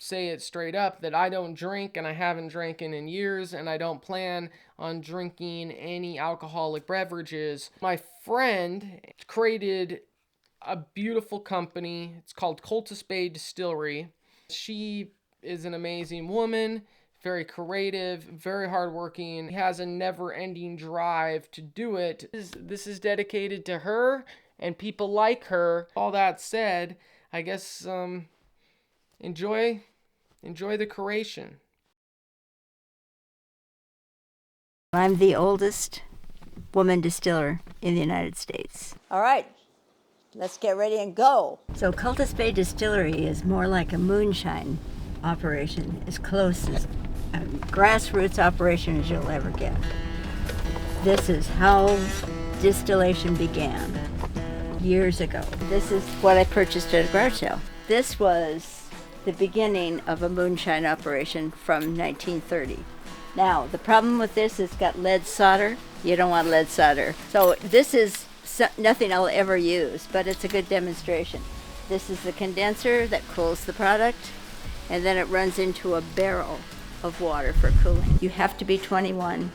say it straight up that I don't drink, and I haven't drank in years, and I don't plan on drinking any alcoholic beverages. My friend created a beautiful company. It's called Cultus Bay Distillery. She is an amazing woman, very creative, very hardworking, has a never-ending drive to do it. This is dedicated to her and people like her. All that said, I guess enjoy the creation. I'm the oldest woman distiller in the United States. All right, let's get ready and go. So Cultus Bay Distillery is more like a moonshine operation, as close as a grassroots operation as you'll ever get. This is how distillation began years ago. This is what I purchased at a garage sale. This was the beginning of a moonshine operation from 1930. Now, the problem with this is it's got lead solder. You don't want lead solder. So this is nothing I'll ever use, but it's a good demonstration. This is the condenser that cools the product, and then it runs into a barrel of water for cooling. You have to be 21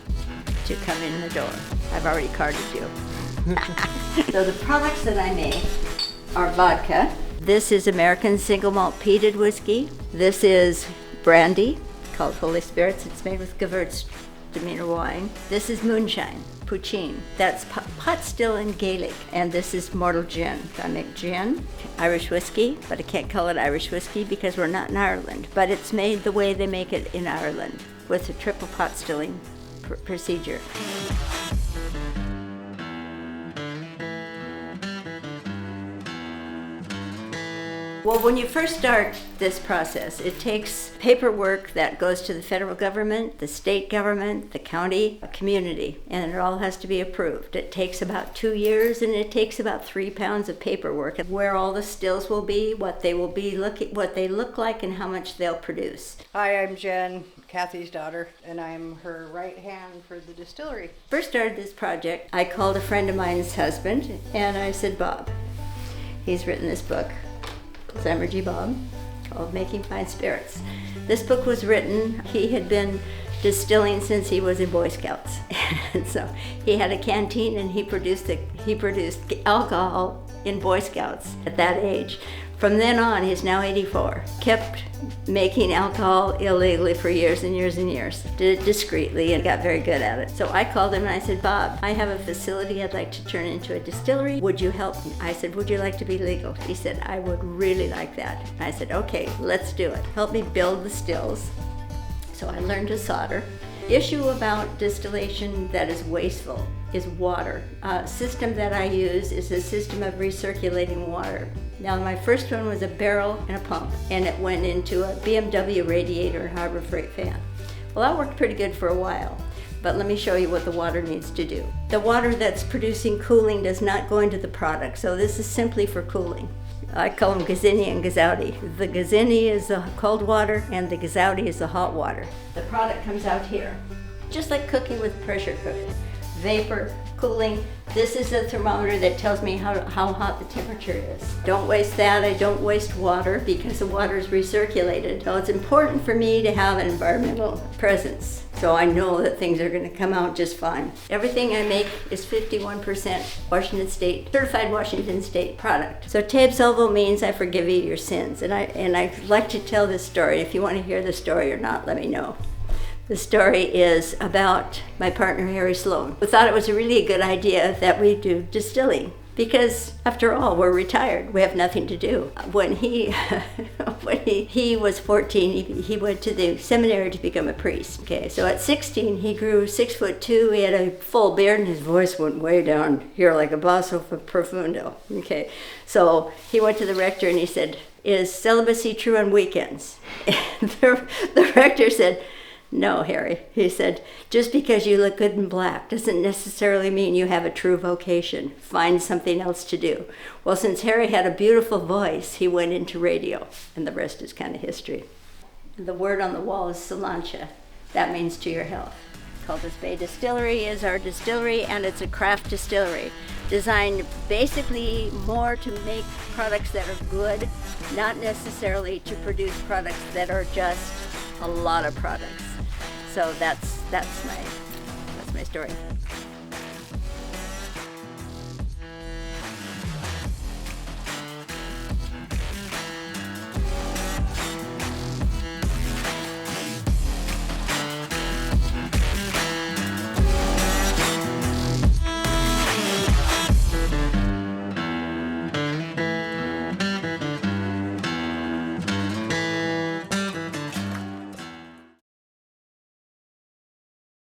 to come in the door. I've already carded you. So the products that I make are vodka. This is American single malt peated whiskey. This is brandy called Holy Spirits. It's made with Gewürztraminer wine. This is moonshine, poutine. That's pot still in Gaelic. And this is mortal gin. I make gin, Irish whiskey, but I can't call it Irish whiskey because we're not in Ireland. But it's made the way they make it in Ireland with a triple pot stilling procedure. Well, when you first start this process, it takes paperwork that goes to the federal government, the state government, the county, a community, and it all has to be approved. It takes about 2 years, and it takes about 3 pounds of paperwork, where all the stills will be, what they will be, what they look like, and how much they'll produce. Hi, I'm Jen, Kathy's daughter, and I'm her right hand for the distillery. First started this project, I called a friend of mine's husband, and I said, Bob, he's written this book, Summergy Bob, called Making Fine Spirits. This book was written, he had been distilling since he was in Boy Scouts. And so he had a canteen and he produced alcohol in Boy Scouts at that age. From then on, he's now 84. Kept making alcohol illegally for years and years and years. Did it discreetly and got very good at it. So I called him and I said, Bob, I have a facility I'd like to turn into a distillery. Would you help me? I said, would you like to be legal? He said, I would really like that. I said, okay, let's do it. Help me build the stills. So I learned to solder. Issue about distillation that is wasteful is water. A system that I use is a system of recirculating water. Now, my first one was a barrel and a pump, and it went into a BMW radiator and Harbor Freight fan. Well, that worked pretty good for a while, but let me show you what the water needs to do. The water that's producing cooling does not go into the product, so this is simply for cooling. I call them Gazzini and Gazzouti. The Gazzini is the cold water, and the Gazzouti is the hot water. The product comes out here, just like cooking with pressure cooking. Vapor, cooling. This is a thermometer that tells me how hot the temperature is. Don't waste that. I don't waste water because the water is recirculated. So it's important for me to have an environmental presence, so I know that things are going to come out just fine. Everything I make is 51% Washington State, certified Washington State product. So te absolvo means I forgive you your sins. And I like to tell this story. If you want to hear the story or not, let me know. The story is about my partner, Harry Sloan, who thought it was a really good idea that we do distilling. Because after all, we're retired. We have nothing to do. When he was 14, he went to the seminary to become a priest. Okay, so at 16, he grew 6'2". He had a full beard, and his voice went way down here like a basso profundo. Okay, so he went to the rector and he said, "Is celibacy true on weekends?" And the rector said, "No, Harry," he said, "just because you look good in black doesn't necessarily mean you have a true vocation. Find something else to do." Well, since Harry had a beautiful voice, he went into radio, and the rest is kind of history. The word on the wall is Solancha. That means to your health. Cultus Bay Distillery is our distillery, and it's a craft distillery designed basically more to make products that are good, not necessarily to produce products that are just a lot of products. So that's my story.